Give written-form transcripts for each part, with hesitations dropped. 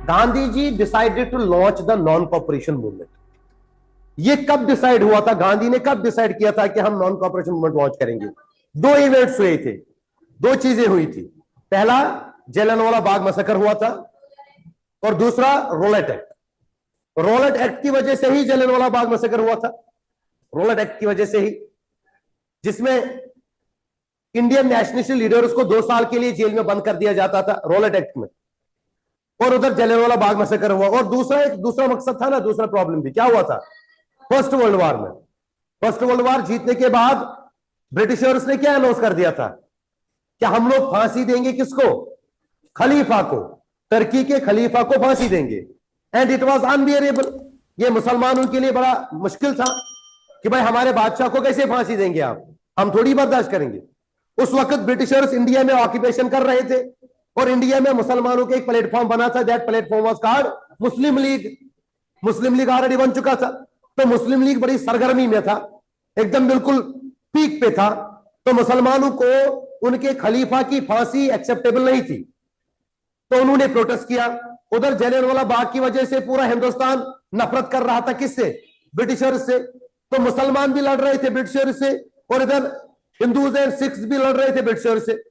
Gandhi ji decided to launch the non cooperation movement. ये कब decide हुआ था? गांधी ने कब डिसाइड किया था कि हम नॉन कॉपरेशन मूवमेंट लॉन्च करेंगे? दो इवेंट्स हुए थे, दो चीजें हुई थी। पहला जलियांवाला बाग मैसेकर हुआ था और दूसरा रोलेट एक्ट। रोलेट एक्ट की वजह से ही जलियांवाला बाग मैसेकर हुआ था, रोलेट एक्ट की वजह से ही, जिसमें इंडियन नेशनलिस्ट लीडर्स को 2 साल के लिए जेल में बंद कर दिया जाता था रोलेट एक्ट में, और उधर जलियांवाला बाग मैसेकर हुआ। और एक दूसरा मकसद था ना, दूसरा प्रॉब्लम भी क्या हुआ था फर्स्ट वर्ल्ड वॉर में। फर्स्ट वर्ल्ड वॉर जीतने के बाद ब्रिटिशर्स ने क्या अनाउंस कर दिया था कि हम लोग फांसी देंगे किसको? खलीफा को, टर्की के खलीफा को फांसी देंगे। And it was unbearable. ये मुसलमानों के लिए बड़ा मुश्किल था कि भाई हमारे बादशाह को कैसे फांसी देंगे आप, हम थोड़ी बर्दाश्त करेंगे। उस वक्त ब्रिटिशर्स इंडिया में ऑक्यूपेशन कर रहे थे और इंडिया में मुसलमानों के एक प्लेटफॉर्म बना था, that platform was called Muslim league. Muslim league already बन चुका था, तो मुस्लिम लीग बड़ी सरगर्मी में था, एकदम बिल्कुल पीक पे था। तो मुसलमानों को उनके खलीफा की फांसी एक्सेप्टेबल नहीं थी, तो उन्होंने प्रोटेस्ट किया। उधर जलियांवाला बाग की वजह से पूरा हिंदुस्तान नफरत कर रहा था, किससे? ब्रिटिशर्स से। तो मुसलमान भी लड़ रहे थे ब्रिटिशर्स से, और इधर हिंदूज एंड सिख्स भी लड़ रहे थे ब्रिटिशर्स से।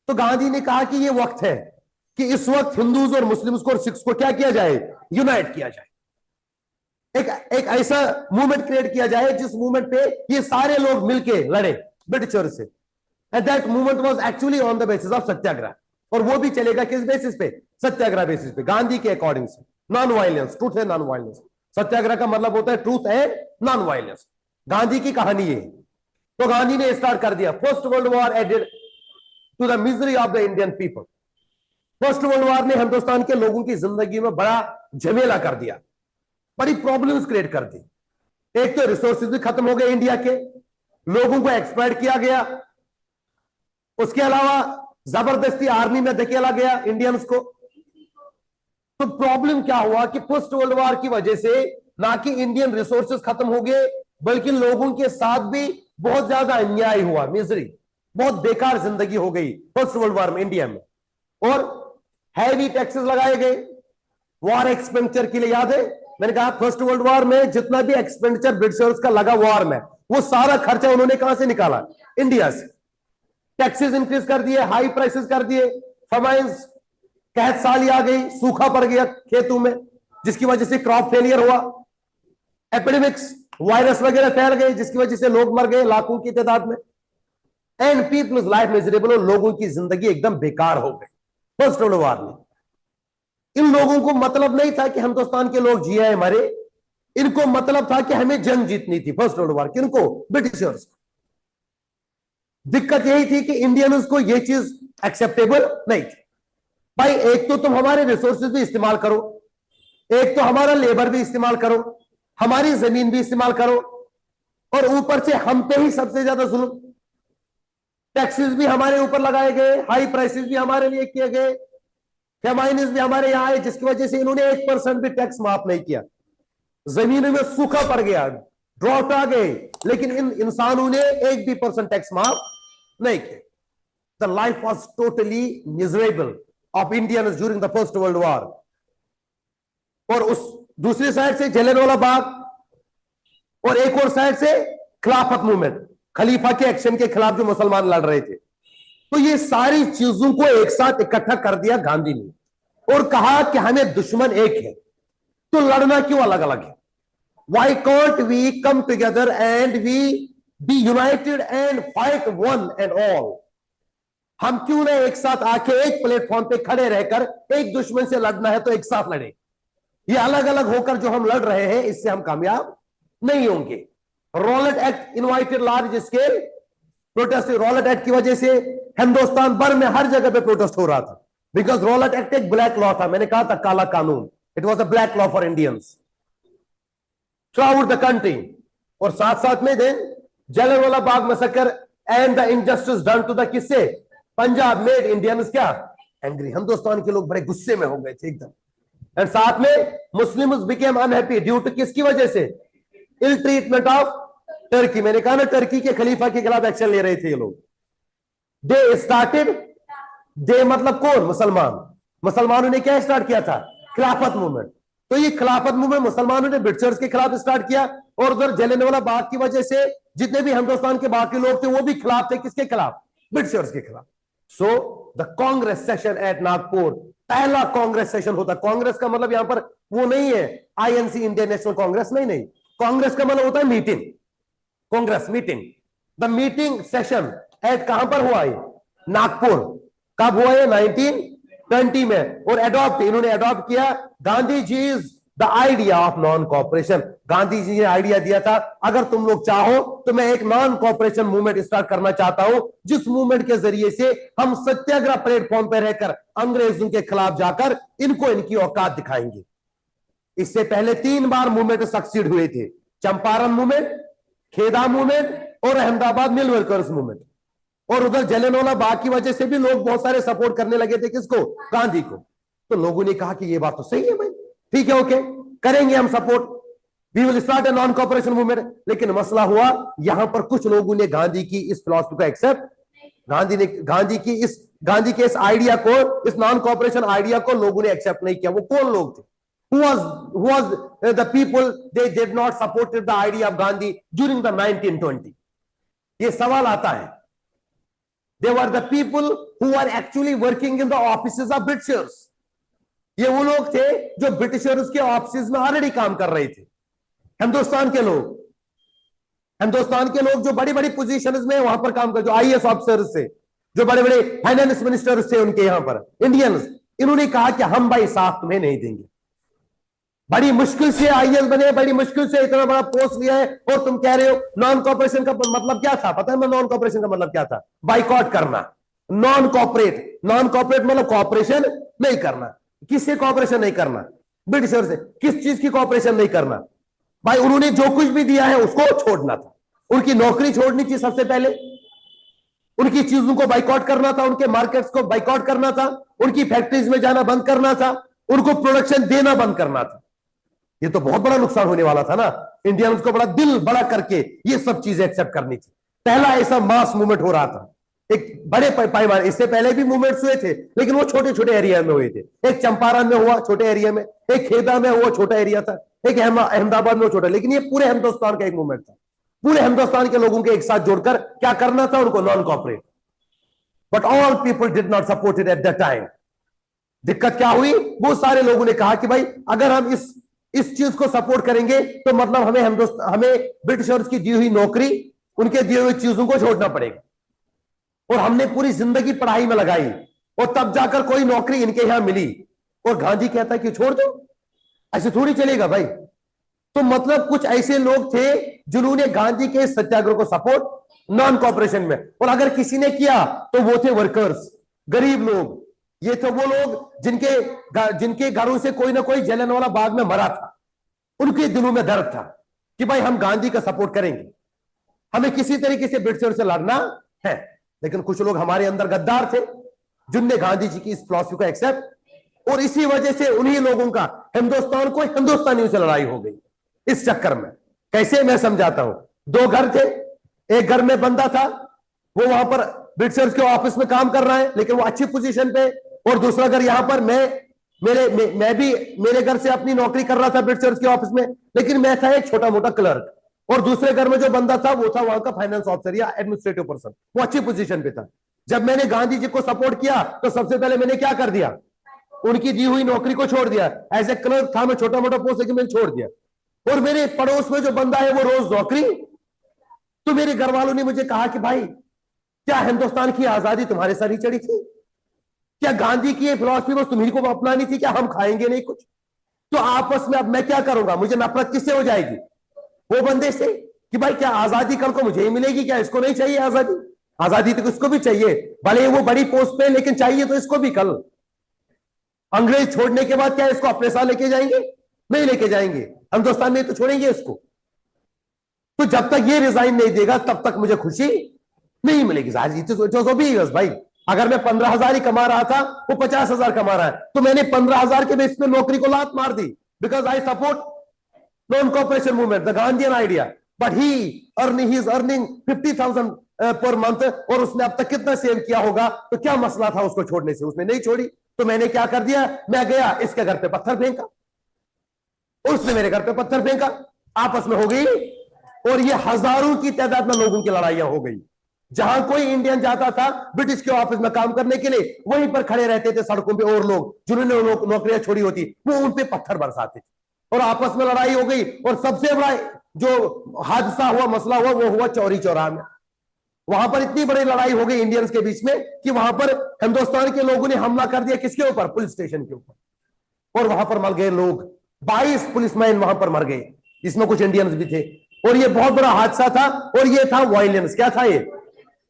तो गांधी ने कहा कि ये वक्त है कि इस वक्त हिंदूज और मुस्लिम्स को और सिख्स को क्या किया जाए? यूनाइट किया जाए। एक ऐसा मूवमेंट क्रिएट किया जाए जिस मूवमेंट पे ये सारे लोग मिलके लड़े ब्रिटिशर्स से। And that movement was actually on the basis of satyagraha. और वो भी चलेगा किस बेसिस पे? सत्याग्रह बेसिस पे, गांधी के अकॉर्डिंग से। Non violence, truth and non violence. Satyagraha का मतलब होता है truth and non violence. Gandhi की कहानी ये। तो गांधी ने स्टार्ट कर दिया। First world war added to the misery of the Indian people. First world war ने हिंदुस्तान के लोगों की जिंदगी में बड़ा झमेला कर दिया, बड़ी प्रॉब्लम्स क्रिएट कर दी। एक तो रिसोर्सेज भी खत्म हो गए इंडिया के, लोगों को एक्सप्लॉइट किया गया। उसके अलावा जबरदस्ती आर्मी में धकेला गया इंडियंस को। तो प्रॉब्लम क्या हुआ कि फर्स्ट वर्ल्ड वॉर की वजह से ना कि इंडियन रिसोर्सेज खत्म हो गए, बल्कि लोगों के साथ भी बहुत ज्यादा अन्याय हुआ, मिजरी, बहुत बेकार जिंदगी हो गई फर्स्ट वर्ल्ड वॉर में इंडिया में। और हैवी टैक्सेस लगाए गए वॉर एक्सपेंडिचर के लिए। याद है मैंने कहा फर्स्ट वर्ल्ड वॉर में जितना भी एक्सपेंडिचर ब्रिटिशर्स का लगा वॉर में, वो सारा खर्चा उन्होंने कहां से निकाला? इंडिया से। टैक्सेस इंक्रीज कर दिए, हाई प्राइसेस कर दिए, फमाइंस, कहत साली आ गई, सूखा पड़ गया खेतों में जिसकी वजह से क्रॉप फेलियर हुआ, एपिडेमिक्स, वायरस वगैरह फैल गए जिसकी वजह से लोग मर गए लाखों की तादाद में। एंड पीपल्स लाइफ मिजरेबल, और लोगों की जिंदगी एकदम बेकार हो गई फर्स्ट वर्ल्ड वॉर में। इन लोगों को मतलब नहीं था कि हिंदुस्तान के लोग जिए मरे, इनको मतलब था कि हमें जंग जीतनी थी फर्स्ट वर्ल्ड वॉर। किनको? ब्रिटिशर्स। दिक्कत यही थी कि इंडियंस को यह चीज एक्सेप्टेबल नहीं थी। भाई एक तो तुम हमारे रिसोर्सेज भी इस्तेमाल करो, एक तो हमारा लेबर भी इस्तेमाल करो, हमारी जमीन भी इस्तेमाल करो, और ऊपर से हम पे ही सबसे ज्यादा जुल्म। टैक्सेस भी हमारे ऊपर लगाए गए, हाई प्राइसेस भी हमारे लिए किए गए, फेमाइन्स भी हमारे यहां आए जिसकी वजह से इन्होंने 1% भी टैक्स माफ नहीं किया। जमीन में सूखा पड़ गया, ड्रॉट आ गए, लेकिन इन इंसानों ने 1% टैक्स माफ नहीं किया। The life was totally miserable of Indians during the first world war. और उस दूसरी साइड से जलियांवाला बाग, और एक और साइड से खिलाफत मूवमेंट, खलीफा के एक्शन के खिलाफ जो मुसलमान लड़ रहे थे। तो ये सारी चीजों को एक साथ इकट्ठा कर दिया गांधी ने और कहा कि हमें दुश्मन एक है, तो लड़ना क्यों अलग अलग है? Why can't we come together and we be united and fight one and all? हम क्यों ना एक साथ आके एक प्लेटफॉर्म पे खड़े रहकर, एक दुश्मन से लड़ना है तो एक साथ लड़े। ये अलग अलग होकर जो हम लड़ रहे हैं, इससे हम कामयाब नहीं होंगे। Rowlatt Act invited large scale protest. Rowlatt Act की वजह से हिंदुस्तान भर में हर जगह पे प्रोटेस्ट हो रहा था, बिकॉज रोलेट एक्ट एक ब्लैक लॉ था। मैंने कहा था काला कानून, it was a black law for Indians throughout the country. और साथ साथ में then Jallianwala Bagh massacre and the injustice done to the किससे? पंजाब मेड इंडियंस क्या? एंग्री। हिंदुस्तान के लोग बड़े गुस्से में हो गए थे एकदम। एंड साथ में Muslims became unhappy due to किसकी वजह से? Ill treatment of Turkey. मैंने कहा ना टर्की के खलीफा के खिलाफ एक्शन ले रहे थे ये लोग। दे स्टार्टेड, दे मतलब कौन? मुसलमान। मुसलमानों ने क्या स्टार्ट किया था? खिलाफत मूवमेंट। तो ये खिलाफत मूवमेंट मुसलमानों ने ब्रिटिशर्स के खिलाफ स्टार्ट किया, और उधर जलियांवाला बाग की वजह से जितने भी हिंदुस्तान के बाकी लोग थे वो भी खिलाफ थे। किसके खिलाफ? ब्रिटिशर्स के खिलाफ। So the Congress session at Nagpur, पहला कांग्रेस सेशन होता। कांग्रेस का मतलब यहां पर वो नहीं है आईएनसी, इंडियन नेशनल कांग्रेस, नहीं नहीं। कांग्रेस का मतलब होता है meeting, Congress meeting. The meeting session at कहां पर हुआ है? नागपुर। कब हुआ है? 1920 में। और एडॉप्ट, इन्होंने एडॉप्ट किया Gandhi ji is the idea of non cooperation. Gandhi ji ने आइडिया दिया था, अगर तुम लोग चाहो तो मैं एक नॉन कॉपरेशन मूवमेंट स्टार्ट करना चाहता हूं, जिस मूवमेंट के जरिए से हम सत्याग्रह प्लेटफॉर्म पर रहकर अंग्रेजों के खिलाफ जाकर इनको इनकी औकात दिखाएंगे। इससे पहले 3 बार मूवमेंट सक्सीड हुए थे, चंपारण मूवमेंट, खेदा मूवमेंट और अहमदाबाद मिल वर्कर्स मूवमेंट। और उधर जलियांवाला बाग की वजह से भी लोग बहुत सारे सपोर्ट करने लगे थे, किसको? गांधी को। तो लोगों ने कहा कि ये बात तो सही है भाई, ठीक है, ओके, करेंगे हम support, we will start a non cooperation movement. लेकिन मसला हुआ यहां पर कुछ लोगों ने गांधी की इस फिलॉसफी को एक्सेप्ट, गांधी के इस आइडिया को, इस नॉन कॉपरेशन आइडिया को लोगों ने एक्सेप्ट नहीं किया। वो कौन लोग थे? who was the people they did not supported the idea of Gandhi during the 1920? ये सवाल आता है। They were the people who were actually working in the offices of Britishers. ये वो लोग थे जो ब्रिटिशर्स के ऑफिस में ऑलरेडी काम कर रहे थे। हिंदुस्तान के लोग जो बड़ी बड़ी पोजीशंस में वहां पर काम कर, जो आईएएस ऑफिसर्स थे, जो बड़े बड़े फाइनेंस मिनिस्टर्स थे उनके यहां पर, इंडियंस, इन्होंने कहा कि हम भाई साथ तुम्हें नहीं देंगे। बड़ी मुश्किल से आईएएस बने, बड़ी मुश्किल से इतना बड़ा पोस्ट लिया है, और तुम कह रहे हो नॉन कॉपरेशन का मतलब क्या था? पता है मैं नॉन कॉपरेशन का मतलब क्या था? बाइकआउट करना। नॉन कॉपरेट मतलब कॉपरेशन नहीं करना। किससे कॉपरेशन नहीं करना? ब्रिटिशर से। किस चीज की कॉपरेशन नहीं करना भाई? उन्होंने जो कुछ भी दिया है उसको छोड़ना था। उनकी नौकरी छोड़नी थी सबसे पहले, उनकी चीजों को बाइकआउट करना था, उनके मार्केट्स को बाइकआउट करना था, उनकी फैक्ट्रीज में जाना बंद करना था, उनको प्रोडक्शन देना बंद करना था। ये तो बहुत बड़ा नुकसान होने वाला था ना। इंडियंस को बड़ा दिल बड़ा करके ये सब चीजें एक्सेप्ट करनी थी। पहला ऐसा मास मूवमेंट हो रहा था, एक बड़े पैमाने। इससे पहले भी मूवमेंट्स हुए थे, लेकिन वो छोटे छोटे एरिया में हुए थे। एक चंपारण में हुआ छोटे एरिया में, एक खेदा में हुआ छोटा एरिया था, एक अहमदाबाद में छोटा। लेकिन ये पूरे हिंदुस्तान का एक मूवमेंट था। पूरे हिंदुस्तान के लोगों के एक साथ जोड़कर क्या करना था? उनको non cooperate. But all people did not support it at that time. दिक्कत क्या हुई? बहुत सारे लोगों ने कहा कि भाई अगर हम इस चीज को सपोर्ट करेंगे तो मतलब हमें ब्रिटिशर्स की दी हुई नौकरी, उनके दिए हुए चीजों को छोड़ना पड़ेगा, और हमने पूरी जिंदगी पढ़ाई में लगाई और तब जाकर कोई नौकरी इनके यहां मिली। और गांधी कहता है कि छोड़ दो, ऐसे थोड़ी चलेगा भाई। तो मतलब कुछ ऐसे लोग थे जिन्होंने गांधी के सत्याग्रह को सपोर्ट, नॉन कॉपरेशन में। और अगर किसी ने किया तो वो थे वर्कर्स, गरीब लोग। ये थे वो लोग जिनके घरों से कोई ना कोई जलियांवाला बाग में मरा था। उनके दिलों में दर्द था कि भाई हम गांधी का सपोर्ट करेंगे, हमें किसी तरीके से ब्रिटिशर से लड़ना है। लेकिन कुछ लोग हमारे अंदर गद्दार थे जिनने गांधी जी की इस फिलॉसफी को एक्सेप्ट, और इसी वजह से उन्हीं लोगों का हिंदुस्तान को हिंदुस्तानियों से लड़ाई हो गई इस चक्कर में। कैसे? मैं समझाता हूं। 2 घर थे, एक घर में बंदा था, वो वहां पर ब्रिटिशर्स के ऑफिस में काम कर रहा है, लेकिन वो अच्छी पोजीशन पे। और दूसरा घर यहां पर मैं भी मेरे घर से अपनी नौकरी कर रहा था ब्रिटिशर्स के ऑफिस में, लेकिन मैं था एक छोटा मोटा क्लर्क। और दूसरे घर में जो बंदा था वो था वहां का फाइनेंस ऑफिसर या एडमिनिस्ट्रेटिव पर्सन, वो अच्छी पोजीशन पे था। जब मैंने गांधी जी को सपोर्ट किया तो सबसे पहले मैंने क्या कर दिया? उनकी दी हुई नौकरी को छोड़ दिया। एज ए क्लर्क था मैं, छोटा मोटा पोस्ट, लेकिन मैंने छोड़ दिया। और मेरे पड़ोस में जो बंदा है वो रोज नौकरी। तो मेरे घर वालों ने मुझे कहा कि भाई क्या हिंदुस्तान की आजादी तुम्हारे सर ही चढ़ी थी? क्या गांधी की ये फिलॉसफी बस तुम्ही को अपनानी थी? क्या हम खाएंगे नहीं कुछ? तो आपस में अब मैं क्या करूंगा? मुझे नफरत किससे हो जाएगी? वो बंदे से कि भाई क्या आजादी कल को मुझे ही मिलेगी? क्या इसको नहीं चाहिए आजादी? आजादी तो इसको भी चाहिए, भले वो बड़ी पोस्ट पे, लेकिन चाहिए तो इसको भी कल। अंग्रेज छोड़ने के बाद क्या इसको अपने साथ लेके जाएंगे? नहीं लेके जाएंगे। हिंदुस्तान में तो छोड़ेंगे इसको। तो जब तक ये रिजाइन नहीं देगा तब तक मुझे खुशी नहीं मिलेगी। भाई अगर मैं 15,000 ही कमा रहा था, वो 50,000 कमा रहा है, तो मैंने 15,000 के बेस पे नौकरी को लात मार दी, because I support non cooperation movement, the Gandhian idea. But he is earning 50,000 per month, और उसने अब तक कितना सेव किया होगा? तो क्या मसला था उसको छोड़ने से? उसने नहीं छोड़ी। तो मैंने क्या कर दिया, मैं गया इसके घर पे पत्थर फेंका, उसने मेरे घर पे पत्थर फेंका, आपस में हो गई, और ये हजारों की तादाद में लोगों की लड़ाइयां हो गई। जहां कोई इंडियन जाता था ब्रिटिश के ऑफिस में काम करने के लिए, वहीं पर खड़े रहते थे सड़कों पे, और लोग जिन्होंने नौकरियां छोड़ी होती वो उन पे पत्थर बरसाते और आपस में लड़ाई हो गई। और सबसे बड़ा जो हादसा हुआ, मसला हुआ, वो हुआ चौरी चौरा में। वहां पर इतनी बड़ी लड़ाई हो गई इंडियंस के बीच में कि वहां पर हिंदुस्तान के लोगों ने हमला कर दिया, किसके ऊपर, पुलिस स्टेशन के ऊपर, और वहां पर मर गए लोग, 22 पुलिसमैन वहां पर मर गए, इसमें कुछ इंडियंस भी थे। और ये बहुत बड़ा हादसा था, और ये था वायलेंस। क्या था ये?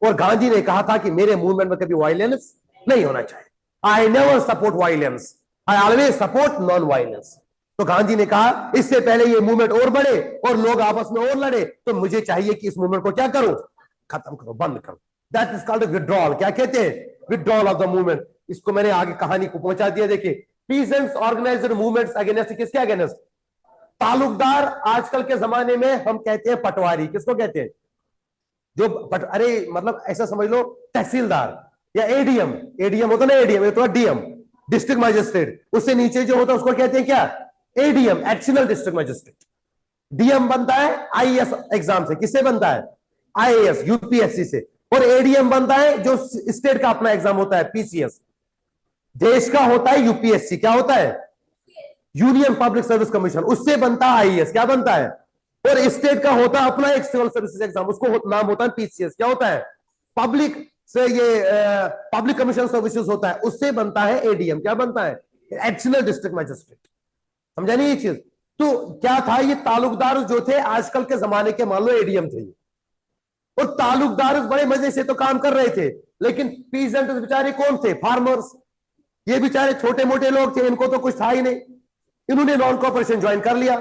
और गांधी ने कहा था कि मेरे मूवमेंट में कभी वायलेंस नहीं होना चाहिए, I never support violence, I always support non violence. तो गांधी ने कहा इससे पहले ये मूवमेंट और बढ़े और लोग आपस में और लड़े, तो मुझे चाहिए कि इस मूवमेंट को क्या करो, खत्म करो, बंद करो। That is called withdrawal. क्या कहते हैं? Withdrawal of the movement. इसको मैंने आगे कहानी को पहुंचा दिया। देखिए, पीसेंट्स ऑर्गेनाइज्ड मूवमेंट्स अगेंस्ट, किसके अगेंस्ट? तालुकदार। आजकल के जमाने में हम कहते हैं पटवारी। किसको कहते हैं? जो अरे मतलब ऐसा समझ लो, तहसीलदार या एडीएम। एडीएम होता ना, एडीएम तो डीएम, डिस्ट्रिक्ट मजिस्ट्रेट। उससे नीचे जो होता है उसको कहते हैं क्या? ADM, additional district magistrate. DM बनता है आईएएस एग्जाम से। किससे बनता है? आईएएस, यूपीएससी से। और एडीएम बनता है जो स्टेट का अपना एग्जाम होता है, पीसीएस। देश का होता है यूपीएससी। क्या होता है? Union public service commission. उससे बनता है आईएएस। क्या बनता है? और स्टेट का होता है अपना एक सिविल सर्विसेज एग्जाम, उसको नाम होता है पीसीएस। क्या होता है? पब्लिक से ये पब्लिक कमीशन सर्विसेज होता है, उससे बनता है एडीएम। क्या बनता है? Additional district magistrate. समझा नहीं ये चीज? तो क्या था, ये तालुकदार जो थे आजकल के जमाने के मान लो एडीएम थे, और तालुकदार बड़े मजे से तो काम कर रहे थे, लेकिन पीजेंट बेचारे कौन थे? फार्मर्स। ये बेचारे छोटे मोटे लोग थे, इनको तो कुछ था ही नहीं। इन्होंने नॉन कॉर्पोरेशन ज्वाइन कर लिया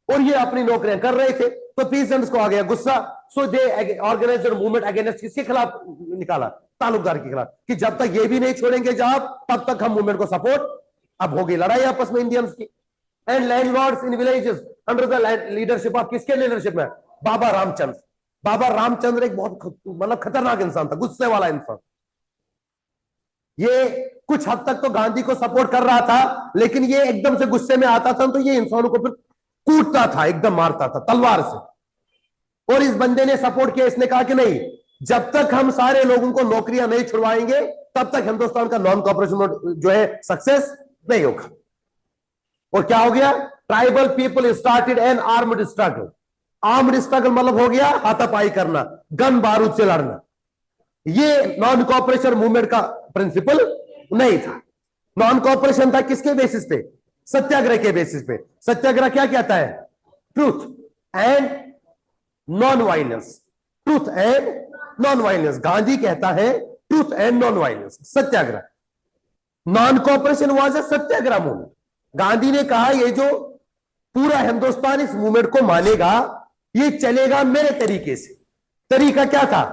और ये अपनी नौकरियां कर रहे थे, तो पीजेंट्स को आ गया गुस्सा। सो दे ऑर्गेनाइज्ड मूवमेंट अगेंस्ट, किसके खिलाफ निकाला? तालुकदार के खिलाफ, कि जब तक ये भी नहीं छोड़ेंगे जॉब तब तक हम मूवमेंट को सपोर्ट। अब हो गई लड़ाई आपस में इंडियंस की। And landlords in villages under the leadership of, किसके लीडरशिप में? बाबा रामचंद्र। बाबा रामचंद्र एक बहुत मतलब खतरनाक इंसान था, गुस्से वाला इंसान। ये कुछ हद तक तो गांधी को सपोर्ट कर रहा था, लेकिन ये एकदम से गुस्से में आता था तो ये इंसानों को फिर कूटता था, एकदम मारता था तलवार से। और इस बंदे ने सपोर्ट किया। इसने कहा कि नहीं, जब तक हम सारे लोगों को नौकरियां नहीं छुड़वाएंगे तब तक हिंदुस्तान का नॉन कॉर्पोरेशन जो है सक्सेस नहीं होगा। और क्या हो गया? Tribal people started N armed struggle. Armed struggle मतलब हो गया हाथापाई करना, गन बारूद से लड़ना। ये नॉन कॉर्पोरेशन मूवमेंट का प्रिंसिपल नहीं था। नॉन कॉर्पोरेशन था किसके बेसिस पे? सत्याग्रह के बेसिस पे। सत्याग्रह क्या कहता है? Truth and non violence. Truth and non violence. Gandhi कहता है truth and non violence, Satyagraha. Non corporation was a Satyagraha movement. Gandhi ने कहा ये जो पूरा हिंदुस्तान इस मूवमेंट को मानेगा, ये चलेगा मेरे तरीके से। तरीका क्या था?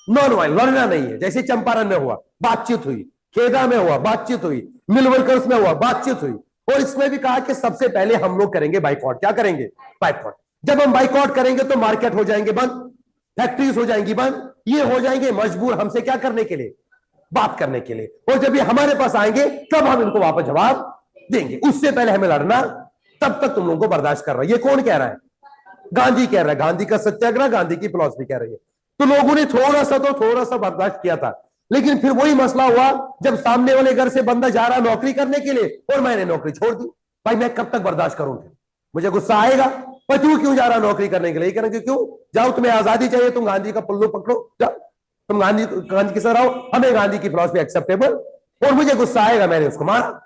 नॉन वायलेंस, लड़ना नहीं है। जैसे चंपारण में हुआ, बातचीत हुई, खेदा में हुआ, बातचीत हुई, मिल वर्कर्स में हुआ, बातचीत हुई। और इसमें भी कहा कि सबसे पहले हम लोग करेंगे बाइकआउट। क्या करेंगे? बाइकआउट। जब हम बाइकआउट करेंगे तो मार्केट हो जाएंगे बंद, फैक्ट्रीज हो जाएंगी बंद, ये हो जाएंगे मजबूर हमसे क्या करने के लिए? बात करने के लिए। और जब ये हमारे पास आएंगे तब हम इनको वापस जवाब देंगे। उससे पहले हमें लड़ना, तब तक तुम लोगों को बर्दाश्त कर रहा है। ये कौन कह रहा है? गांधी कह रहा है। गांधी का सत्याग्रह, गांधी की फिलॉसफी कह रही है। तो लोगों ने थोड़ा सा बर्दाश्त किया था, लेकिन फिर वही मसला हुआ जब सामने वाले घर से बंदा जा रहा नौकरी करने के लिए और मैंने नौकरी छोड़ दी। भाई मैं कब तक बर्दाश्त करूंगा? मुझे गुस्सा आएगा। पर तू क्यों जा रहा नौकरी करने के लिए? करेंगे क्यों? जाओ, तुम्हें आजादी चाहिए, तुम गांधी का पल्लू पकड़ो, जाओ, तुम गांधी के साथ रहो, हमें गांधी की फिलॉसफी एक्सेप्टेबल। और मुझे गुस्सा आएगा, मैंने उसको मारा।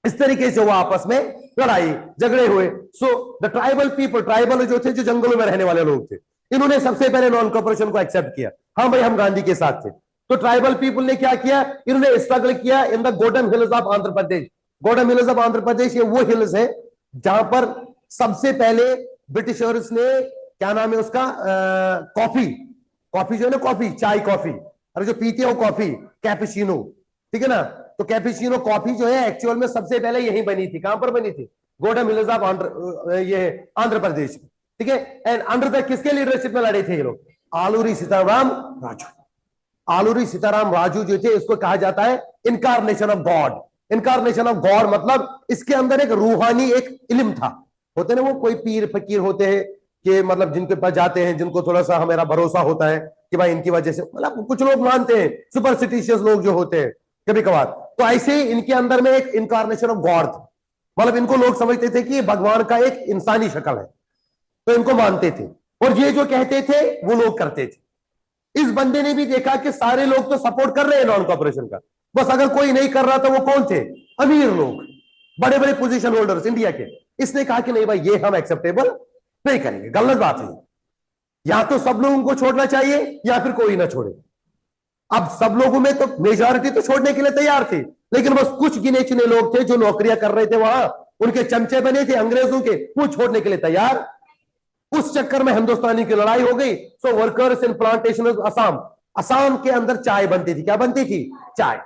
इस तरीके से वो आपस में लड़ाई झगड़े हुए। So the tribal people, tribal जो थे, जो जंगलों में रहने वाले लोग थे, इन्होंने सबसे पहले नॉन कॉर्पोरेशन को एक्सेप्ट किया। हाँ भाई, हम गांधी के साथ थे। तो ट्राइबल पीपल ने क्या किया? इन्होंने स्ट्रगल किया इन द गोडम हिल्स ऑफ आंध्र प्रदेश। गोडम हिल्स ऑफ आंध्र प्रदेश, ये वो हिल्स है जहां पर सबसे पहले ब्रिटिशर्स ने, क्या नाम है उसका, कॉफी जो है ना, कॉफी, चाय कॉफी, अरे जो पीते हो कॉफी, कैपुचिनो, ठीक है ना। तो कैपुचिनो कॉफी जो है एक्चुअल में सबसे पहले यहीं बनी थी। कहां पर बनी थी? गोडम हिल्स ऑफ आंध्र प्रदेश में, ठीक है। एंड अंडर द किसके लीडरशिप में लड़े थे ये लोग? आलूरी सीताराम राजू। आलूरी सीताराम राजू जो थे, इसको कहा जाता है incarnation of God. Incarnation of God मतलब इसके अंदर एक रूहानी एक इल्म था। होते ना वो कोई पीर फकीर होते हैं कि मतलब जिनके पास जाते हैं, जिनको थोड़ा सा हमारा भरोसा होता है कि भाई इनकी वजह से, मतलब कुछ लोग मानते हैं, सुपरस्टिशियस लोग जो होते हैं कभी कभार, तो ऐसे ही इनके अंदर में एक इनकारनेशन ऑफ गॉड था। मतलब इनको लोग समझते थे कि ये भगवान का एक इंसानी शक्ल है, तो इनको मानते थे, और ये जो कहते थे वो लोग करते थे। इस बंदे ने भी देखा कि सारे लोग तो सपोर्ट कर रहे हैं नॉन कॉर्पोरेशन का, बस अगर कोई नहीं कर रहा तो वो कौन थे? अमीर लोग, बड़े बड़े पोजीशन होल्डर्स इंडिया के। इसने कहा कि नहीं भाई ये हम एक्सेप्टेबल नहीं करेंगे, गलत बात है, या तो सब लोगों को छोड़ना चाहिए या फिर कोई ना छोड़े। अब सब लोगों में तो मेजॉरिटी तो छोड़ने के लिए तैयार थी, लेकिन बस कुछ गिने चुने लोग थे जो नौकरियां कर रहे थे वहां, उनके चमचे बने थे अंग्रेजों के, वो छोड़ने के लिए तैयार। उस चक्कर में हिंदुस्तानी की लड़ाई हो गई। So workers in plantation Assam, Assam के अंदर चाय बनती थी। क्या बनती थी? चाय।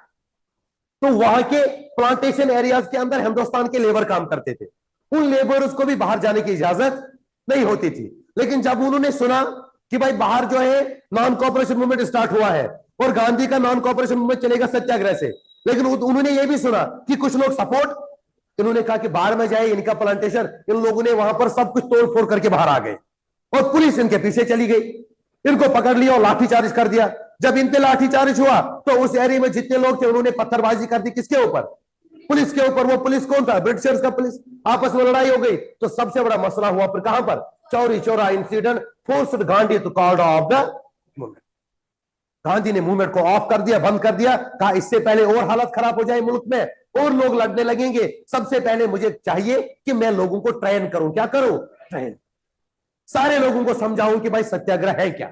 तो वहां के प्लांटेशन एरियाज के अंदर हिंदुस्तान के लेबर काम करते थे। उन लेबर्स को भी बाहर जाने की इजाजत नहीं होती थी। लेकिन जब उन्होंने सुना कि भाई बाहर जो है नॉन कॉर्पोरेशन मूवमेंट स्टार्ट हुआ है और गांधी का नॉन कॉर्पोरेशन मूवमेंट चलेगा सत्याग्रह से, लेकिन उन्होंने ये भी सुना कि कुछ लोग सपोर्ट, इन्होंने कहा कि बाहर में जाए इनका प्लांटेशन। इन लोगों ने वहां पर सब कुछ तोड़ फोड़ करके बाहर आ गए और पुलिस इनके पीछे चली गई, इनको पकड़ लिया और लाठीचार्ज कर दिया। जब इन पे लाठीचार्ज हुआ तो उस एरिया में जितने लोग थे उन्होंने पत्थरबाजी कर दी। किसके ऊपर? पुलिस के ऊपर। वो पुलिस कौन था? ब्रिटिशर्स का पुलिस। आपस में लड़ाई हो गई तो सबसे बड़ा मसला हुआ फिर कहां पर? Chauri Chaura incident forced Gandhi to call off the movement. Gandhi ने मूवमेंट को ऑफ कर दिया, बंद कर दिया। कहा इससे पहले और हालत खराब हो जाए मुल्क में और लोग लड़ने लगेंगे, सबसे पहले मुझे चाहिए कि मैं लोगों को ट्रेन करूं। क्या करूं? ट्रेन। सारे लोगों को समझाऊं कि भाई सत्याग्रह है क्या।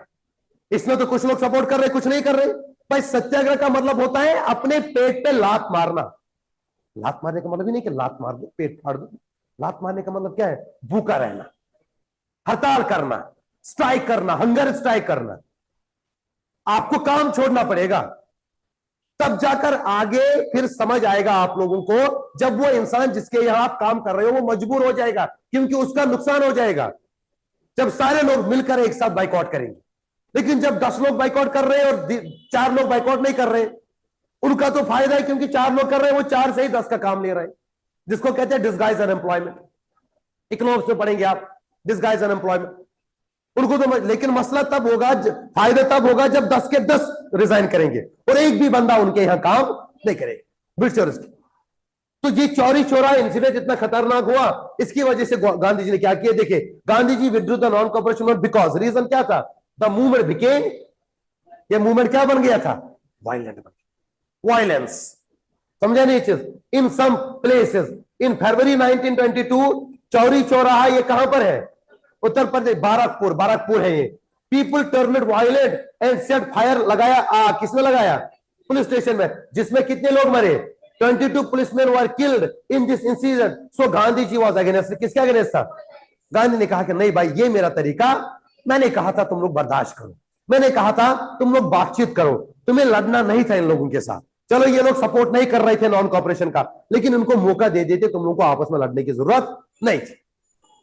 इसमें तो कुछ लोग सपोर्ट कर रहे, कुछ नहीं कर रहे। भाई सत्याग्रह का मतलब होता है अपने पेट पे लात मारना। लात मारने का मतलब ही नहीं कि लात मार दो पेट फाड़ दो। लात मारने का मतलब क्या है? भूखा रहना, हड़ताल करना, स्ट्राइक करना, हंगर स्ट्राइक करना। आपको काम छोड़ना पड़ेगा, तब जाकर आगे फिर समझ आएगा आप लोगों को। जब वो इंसान जिसके यहां आप काम कर रहे हो वो मजबूर हो जाएगा क्योंकि उसका नुकसान हो जाएगा। जब सारे लोग मिलकर एक साथ बाइकआउट करेंगे, लेकिन जब 10 लोग बाइकआउट कर रहे हैं और 4 लोग बाइकआउट नहीं कर रहे, उनका तो फायदा है क्योंकि 4 लोग कर रहे हैं, वो 4 से ही 10 का काम ले रहे हैं, जिसको कहते हैं डिसगाइज अनएम्प्लॉयमेंट। इकोनॉमिक्स में पढ़ेंगे आप, डिसगाइज अनएम्प्लॉयमेंट। उनको तो, लेकिन मसला तब होगा, फायदा तब होगा जब 10 के 10 रिजाइन करेंगे और एक भी बंदा उनके यहां काम नहीं करेगा ब्रिटिशर्स की। तो ये चौरी चौरा इंसिडेंट इतना खतरनाक हुआ, इसकी वजह से गांधी जी ने क्या किया? देखिए, Gandhi ji withdrew the non cooperation movement because reason क्या था? द मूवमेंट बिकेम, ये मूवमेंट क्या बन गया था? वायलेंट। वायलेंस। समझा नहीं चीज? इन सम प्लेसेस इन फरवरी 1922 चौरी चौराहा ये कहां पर है? उत्तर प्रदेश, बाराकपुर। बाराकपुर है ये। People turned violent and set fire, लगाया आग। किसने लगाया? पुलिस स्टेशन में, जिसमें कितने लोग मरे? 22 policeman were killed in this incident. So Gandhi ji was against. किसके अगेंस्ट था? गांधी ने कहा कि नहीं भाई ये मेरा तरीका, मैंने कहा था तुम लोग बर्दाश्त करो, मैंने कहा था तुम लोग बातचीत करो, तुम्हें लड़ना नहीं था इन लोगों के साथ। चलो ये लोग सपोर्ट नहीं कर रहे थे नॉन कॉर्पोरेशन का, लेकिन उनको मौका दे देते, तुम लोगों को आपस में लड़ने की जरूरत नहीं थी।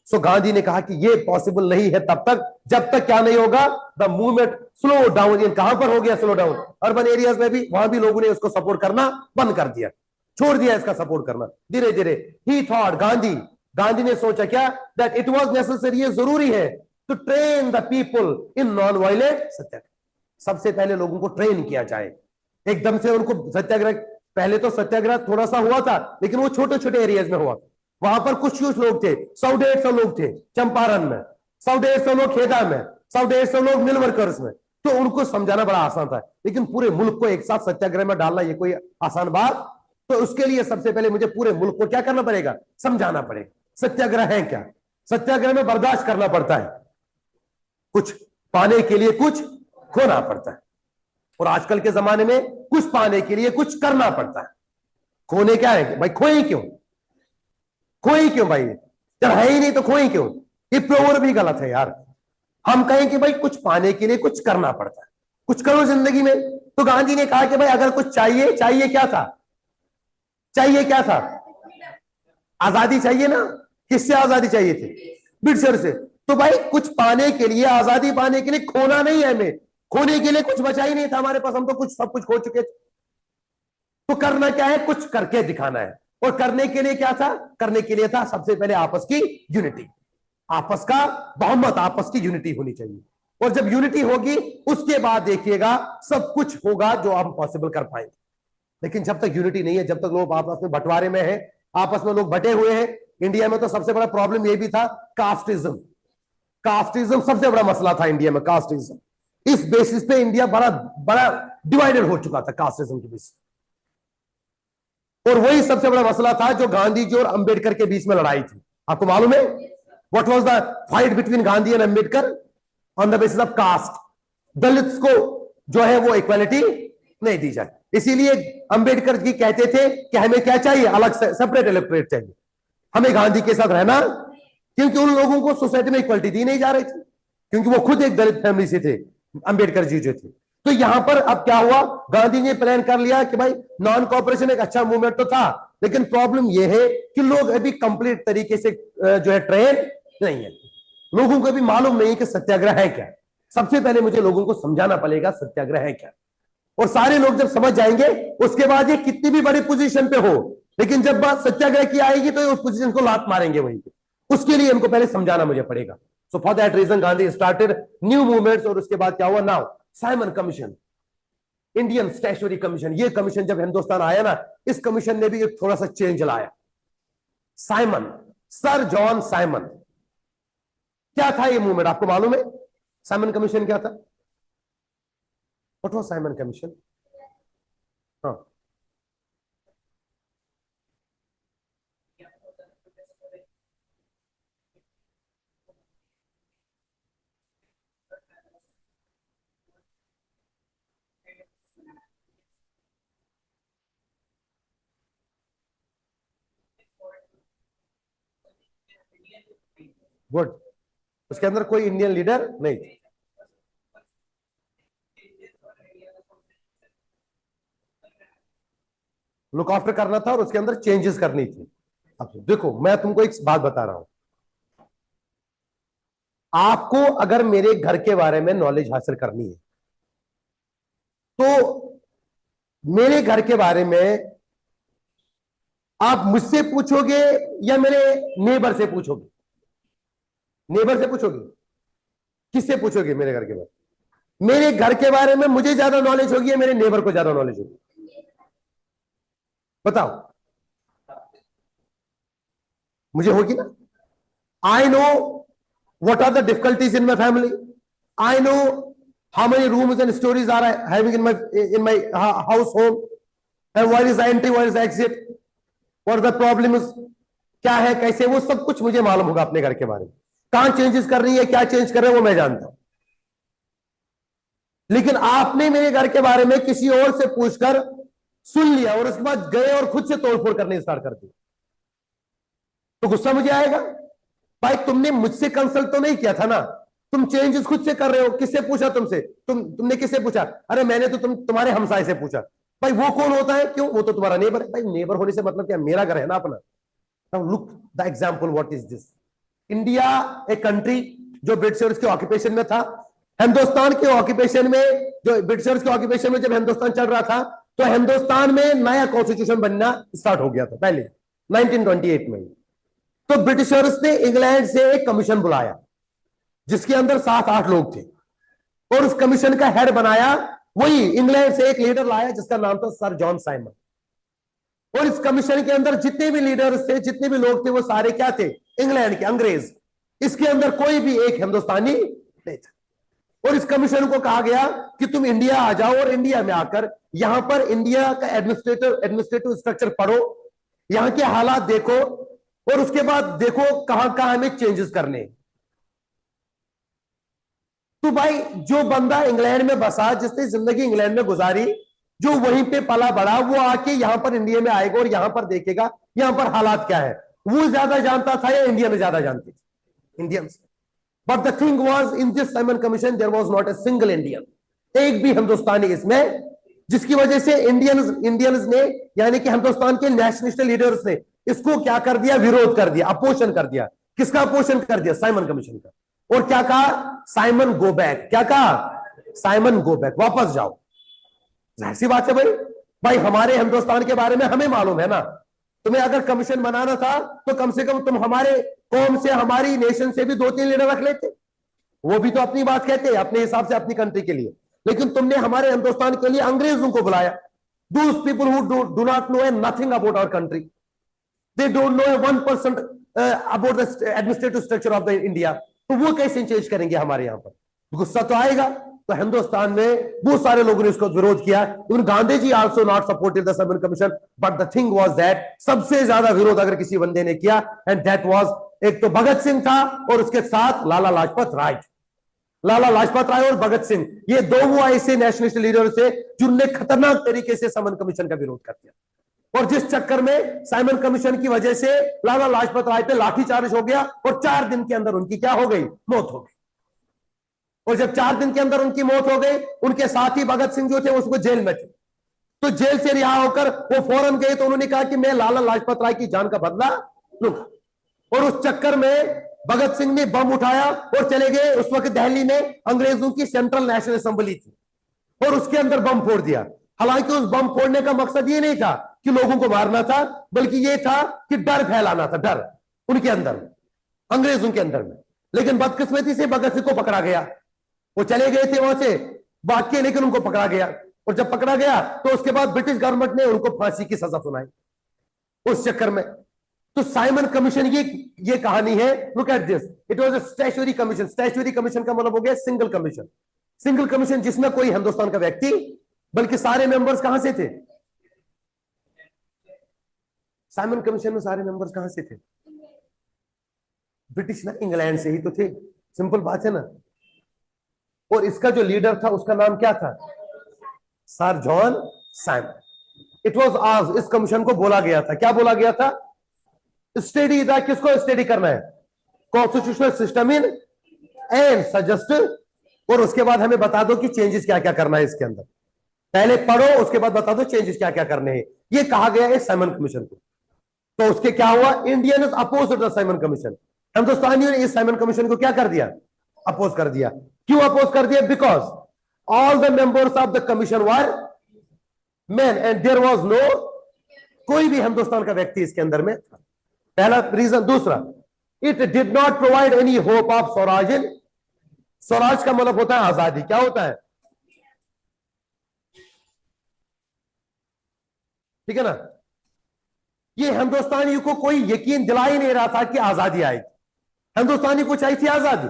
सो गांधी ने कहा कि ये पॉसिबल नहीं है तब तक जब तक क्या नहीं होगा? The movement slow down. इन कहां पर हो गया स्लो डाउन? अर्बन एरियाज में भी, वहां भी लोगों ने उसको सपोर्ट करना बंद कर दिया, छोड़ दिया इसका सपोर्ट करना धीरे धीरे। ही थॉट, गांधी ने सोचा क्या? दैट इट वाज नेसेसरी, ये जरूरी है, to train the people in non violent satyagraha. सबसे पहले लोगों को ट्रेन किया जाए। एकदम से उनको सत्याग्रह, पहले तो सत्याग्रह थोड़ा सा हुआ था लेकिन वो छोटे छोटे एरियाज में हुआ था। वहां पर कुछ लोग थे, 100-150 लोग थे चंपारण में, 100-150 लोग खेदा में, 100-150 लोग मिल वर्कर्स में। तो उनको समझाना बड़ा आसान था, लेकिन पूरे मुल्क को एक साथ सत्याग्रह में डालना ये कोई आसान बात? तो उसके लिए सबसे पहले मुझे पूरे मुल्क को क्या करना पड़ेगा? समझाना पड़ेगा सत्याग्रह है क्या। सत्याग्रह में बर्दाश्त करना पड़ता है, कुछ पाने के लिए कुछ खोना पड़ता है, और आजकल के जमाने में कुछ पाने के लिए कुछ करना पड़ता है। खोने क्या है भाई? खोए क्यों? खोई क्यों भाई? जब है ही नहीं तो खोई क्यों? ये प्योर भी गलत है यार। हम कहें कि भाई कुछ पाने के लिए कुछ करना पड़ता है, कुछ करो जिंदगी में। तो गांधी ने कहा कि भाई अगर कुछ चाहिए, चाहिए क्या था? चाहिए क्या था? आजादी चाहिए ना। किससे आजादी चाहिए थी? ब्रिटिशर से। तो भाई कुछ पाने के लिए, आजादी पाने के लिए खोना नहीं है हमें, खोने के लिए कुछ बचा ही नहीं था हमारे पास, हम तो कुछ सब कुछ खो चुके थे। तो करना क्या है, कुछ करके दिखाना है। और करने के लिए क्या था, करने के लिए था सबसे पहले आपस की यूनिटी, आपस का बहुमत, आपस की यूनिटी होनी चाहिए। और जब यूनिटी होगी उसके बाद देखिएगा सब कुछ होगा जो हम पॉसिबल कर पाएंगे। लेकिन जब तक यूनिटी नहीं है, जब तक लोग आपस में बंटवारे में है, आपस में लोग बटे हुए हैं। इंडिया में तो सबसे बड़ा प्रॉब्लम यह भी था, कास्टिज्म। कास्टिज्म सबसे बड़ा मसला था इंडिया में, कास्टिज्म। इस बेसिस पे इंडिया बड़ा बड़ा डिवाइडेड हो चुका था, कास्टिज्म के बेसिस। और वही सबसे बड़ा मसला था जो गांधी जी और अंबेडकर के बीच में लड़ाई थी। आपको मालूम है what was the fight between Gandhi and Ambedkar? On the basis of caste. Dalits को जो है वो इक्वालिटी नहीं दी जाए। इसीलिए अंबेडकर जी कहते थे कि हमें क्या चाहिए, अलग सेपरेट इलेक्टोरेट चाहिए, हमें गांधी के साथ रहना, क्योंकि उन लोगों को सोसाइटी में इक्वालिटी दी नहीं जा रही थी, क्योंकि वो खुद एक दलित फैमिली से थे, अंबेडकर जी जो थे। तो यहां पर अब क्या हुआ, गांधी ने प्लान कर लिया कि भाई नॉन कॉपरेशन एक अच्छा मूवमेंट तो था, लेकिन प्रॉब्लम यह है कि लोग अभी कंप्लीट तरीके से जो है ट्रेन नहीं है। लोगों को भी मालूम नहीं कि सत्याग्रह है क्या। सबसे पहले मुझे लोगों को समझाना पड़ेगा सत्याग्रह है क्या। और सारे लोग जब समझ जाएंगे उसके बाद ये कितनी भी बड़ी पोजीशन पे हो, लेकिन जब बात सत्याग्रह की आएगी तो ये उस पोजीशन को लात मारेंगे वहीं पे। उसके लिए इनको पहले समझाना मुझे पड़ेगा। So for that reason Gandhi started new movements. और उसके बाद क्या हुआ, now Simon commission, Indian statutory commission. ये कमीशन जब हिंदुस्तान आया ना, इस कमीशन ने भी एक थोड़ा सा चेंज लाया। Simon, sir John Simon. क्या था ये मूवमेंट, आपको मालूम है साइमन कमीशन क्या था? What was Simon commission? हाँ, गुड। उसके अंदर कोई इंडियन लीडर नहीं थे। लुक आफ्टर करना था और उसके अंदर चेंजेस करनी थी। अब देखो मैं तुमको एक बात बता रहा हूं, आपको अगर मेरे घर के बारे में नॉलेज हासिल करनी है तो मेरे घर के बारे में आप मुझसे पूछोगे या मेरे नेबर से पूछोगे? नेबर से पूछोगे? किससे पूछोगे मेरे घर के बारे में? मेरे घर के बारे में मुझे ज्यादा नॉलेज होगी या मेरे नेबर को ज्यादा नॉलेज होगी? बताओ, मुझे होगी ना। I know what are the difficulties in my family. I know how many rooms and stories are I having in my house home, and where is the entry, where is the exit, what the problem is, क्या है कैसे, वो सब कुछ मुझे मालूम होगा अपने घर के बारे में। कहां चेंजेस कर रही है, क्या चेंज कर रहे हैं वो मैं जानता हूं। लेकिन आपने मेरे घर के बारे में किसी और से पूछकर सुन लिया और उसके बाद गए और खुद से तोड़फोड़ करने स्टार्ट कर दी, तो गुस्सा मुझे आएगा। भाई तुमने मुझसे कंसल्ट तो नहीं किया था ना, तुम चेंजेस खुद से कर रहे हो। किससे पूछा तुमसे? तुमने किससे पूछा? अरे मैंने तो तुम्हारे हमसाए से पूछा। भाई वो कौन होता है? क्यों, वो तो तुम्हारा नेबर है। भाई नेबर होने से मतलब क्या, मेरा घर है ना अपना। Now look the example, what is this. India एक कंट्री जो ब्रिटिशर्स के ऑक्यूपेशन में था। हिंदुस्तान के ऑक्यूपेशन में, जो ब्रिटिशर्स के ऑक्यूपेशन में जब हिंदुस्तान चल रहा था, तो हिंदुस्तान में नया कॉन्स्टिट्यूशन बनना स्टार्ट हो गया था पहले 1928 में। तो ब्रिटिशर्स ने इंग्लैंड से एक कमीशन बुलाया जिसके अंदर 7-8 लोग थे, और उस कमीशन का हेड बनाया, वही इंग्लैंड से एक लीडर लाया जिसका नाम था सर जॉन साइमन। और इस कमीशन के अंदर जितने भी लीडर्स थे, जितने भी लोग थे, वो सारे क्या थे? इंग्लैंड के, अंग्रेज। इसके अंदर कोई भी एक हिंदुस्तानी नहीं था। और इस कमीशन को कहा गया कि तुम इंडिया आ जाओ और इंडिया में आकर यहां पर इंडिया का एडमिनिस्ट्रेटिव स्ट्रक्चर पढ़ो, यहां के हालात देखो, और उसके बाद देखो कहां कहां हमें चेंजेस करने। तो भाई जो बंदा इंग्लैंड में बसा, जिसने जिंदगी इंग्लैंड में गुजारी, जो वहीं पे पला बड़ा, वो आके यहां पर इंडिया में आएगा और यहां पर देखेगा यहां पर हालात क्या है। वो ज्यादा जानता था या इंडिया में ज्यादा जानते थे? Indians. But the thing was, in this Simon commission there was not a single Indian, एक भी हिंदुस्तानी इसमें, जिसकी वजह से इंडियंस ने, यानी कि हिंदुस्तान के नेशनलिस्ट लीडर्स ने इसको क्या कर दिया? विरोध कर दिया, अपोषण कर दिया। किसका अपोषण कर दिया? साइमन कमीशन का। और क्या कहा? Simon go back. क्या कहा? साइमन गो बैक, वापस जाओ। जाहिर सी बात है भाई, भाई हमारे हिंदुस्तान के बारे में हमें मालूम है ना। तुम्हें अगर कमीशन बनाना था तो कम से कम तुम हमारे कौम से, हमारी नेशन से भी 2-3 लीडर रख लेते। वो भी तो अपनी बात कहते हैं अपने हिसाब से अपनी कंट्री के लिए, लेकिन तुमने हमारे हिंदुस्तान के लिए अंग्रेजों को बुलाया। Those people who do not know nothing about our country, they don't know 1% about the administrative structure of the India, तो वो कैसे चेंज करेंगे हमारे यहाँ पर? गुस्सा तो आएगा। तो हिंदुस्तान में बहुत सारे लोगों ने इसको विरोध किया। Gandhi ji also not supported the Simon commission, but the thing was that सबसे ज्यादा विरोध अगर किसी बंदे ने किया, एंड दैट वाज, एक तो भगत सिंह था और उसके साथ लाला लाजपत राय। लाला लाजपत राय और भगत सिंह, ये दो वो ऐसे नेशनलिस्ट लीडर थे जिनने खतरनाक तरीके से साइमन कमीशन का विरोध कर दिया। और जिस चक्कर में साइमन कमीशन की वजह से लाला लाजपत राय पे लाठीचार्ज हो गया और 4 दिन के अंदर उनकी क्या हो गई? मौत हो गई। और जब 4 दिन के अंदर उनकी मौत हो गई, उनके साथी भगत सिंह जो थे उसको जेल में थे। तो जेल से रिहा होकर वो फौरन गए, तो उन्होंने कहा कि मैं लाला लाजपत राय की जान का बदला लूंगा। और उस चक्कर में भगत सिंह ने बम उठाया और चले गए। उस वक्त दिल्ली में अंग्रेजों की सेंट्रल नेशनल असेंबली थी और उसके अंदर बम फोड़ दिया। हालांकि उस बम फोड़ने का मकसद ये नहीं था कि लोगों को मारना था, बल्कि ये था कि डर फैलाना था, डर उनके अंदर, अंग्रेजों के अंदर में। लेकिन बदकिस्मती से भगत सिंह को पकड़ा गया। वो चले गए थे वहां से भाग के, लेकिन उनको पकड़ा गया। और जब पकड़ा गया तो उसके बाद ब्रिटिश गवर्नमेंट ने उनको फांसी की सजा सुनाई उस चक्कर में। तो साइमन कमीशन ये कहानी है। Look at this, it was a statutory commission. Statutory commission का मतलब हो गया सिंगल कमीशन। सिंगल कमीशन जिसमें कोई हिंदुस्तान का व्यक्ति, बल्कि सारे मेंबर्स कहां से थे? साइमन कमीशन में सारे मेंबर्स कहां से थे? ब्रिटिश ना, इंग्लैंड से ही तो थे। सिंपल बात है ना। और इसका जो लीडर था उसका नाम क्या था? Sir John Simon. It was आज, इस कमीशन को बोला गया था, क्या बोला गया था? स्टडी था। किसको स्टडी करना है? Constitutional system in and suggest, और उसके बाद हमें बता दो कि चेंजेस क्या क्या करना है इसके अंदर। पहले पढ़ो, उसके बाद बता दो चेंजेस क्या क्या करने हैं। ये कहा गया है साइमन कमीशन को। तो उसके क्या हुआ? Indian oppose the Simon commission. हिंदुस्तानियों ने इस साइमन कमीशन को क्या कर दिया? अपोज कर दिया। क्यों अपोज कर दिया? Because all the members of the commission were men and there was no, कोई भी हिंदुस्तान का व्यक्ति इसके अंदर में था। पहला रीजन। दूसरा, it did not provide any hope of swaraj in, swaraj का मतलब होता है आजादी। क्या होता है? ठीक है ना। ये हिंदुस्तानी को कोई यकीन दिला ही नहीं रहा था कि आजादी आएगी। हिंदुस्तानी को चाहिए थी आजादी।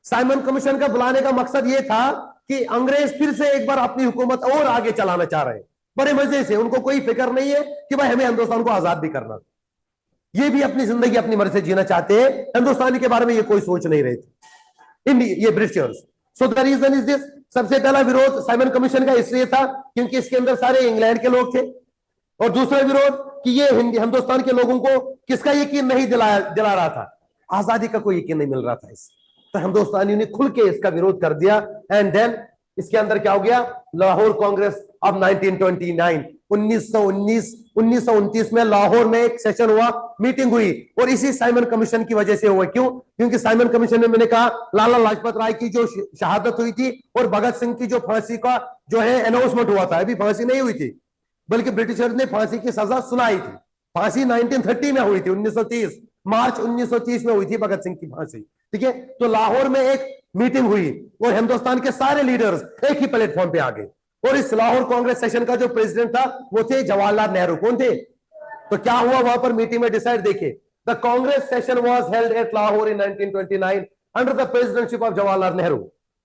साइमन कमीशन का बुलाने का मकसद यह था कि अंग्रेज फिर से एक बार अपनी हुकूमत और आगे चलाना चाह रहे हैं, बड़े मजे से। उनको कोई फिक्र नहीं है कि भाई हमें हिंदुस्तान को आजाद भी करना। ये भी अपनी जिंदगी अपनी मर्जी से जीना चाहते हैं। हिंदुस्तानी के बारे में ये कोई सोच नहीं रहे थे ये Britishers. So the reason is this. सबसे पहला विरोध साइमन कमीशन का इसलिए था क्योंकि इसके अंदर सारे इंग्लैंड के लोग थे। और दूसरा विरोध कि ये हिंदुस्तान के लोगों को किसका यकीन नहीं दिला रहा था? आजादी का कोई यकीन नहीं मिल रहा था इस। तो हिंदुस्तानियों ने खुल के इसका विरोध कर दिया। एंड देन इसके अंदर क्या हो गया? लाहौर कांग्रेस ऑफ 1929, 1929 में लाहौर में एक सेशन हुआ, मीटिंग हुई, और इसी साइमन कमीशन की वजह से हुआ। क्यों? क्योंकि साइमन कमीशन में मैंने कहा लाला लाजपत राय की जो शहादत हुई थी और भगत सिंह की जो फांसी का जो है अनाउंसमेंट हुआ था, अभी फांसी नहीं हुई थी, बल्कि ब्रिटिशर्स ने फांसी की सजा सुनाई थी। फांसी 1930 में हुई थी, 1930 मार्च 1930 में हुई थी भगत सिंह की फांसी। ठीक है। तो लाहौर में एक मीटिंग हुई और हिंदुस्तान के सारे लीडर्स एक ही प्लेटफॉर्म पे आ गए। और इस लाहौर कांग्रेस सेशन का जो प्रेसिडेंट था वो थे जवाहरलाल नेहरू। कौन थे? तो क्या हुआ वहां पर मीटिंग में डिसाइड? देखिए, the Congress session was held at Lahore in 1929 under the presidentship of Jawaharlal Nehru.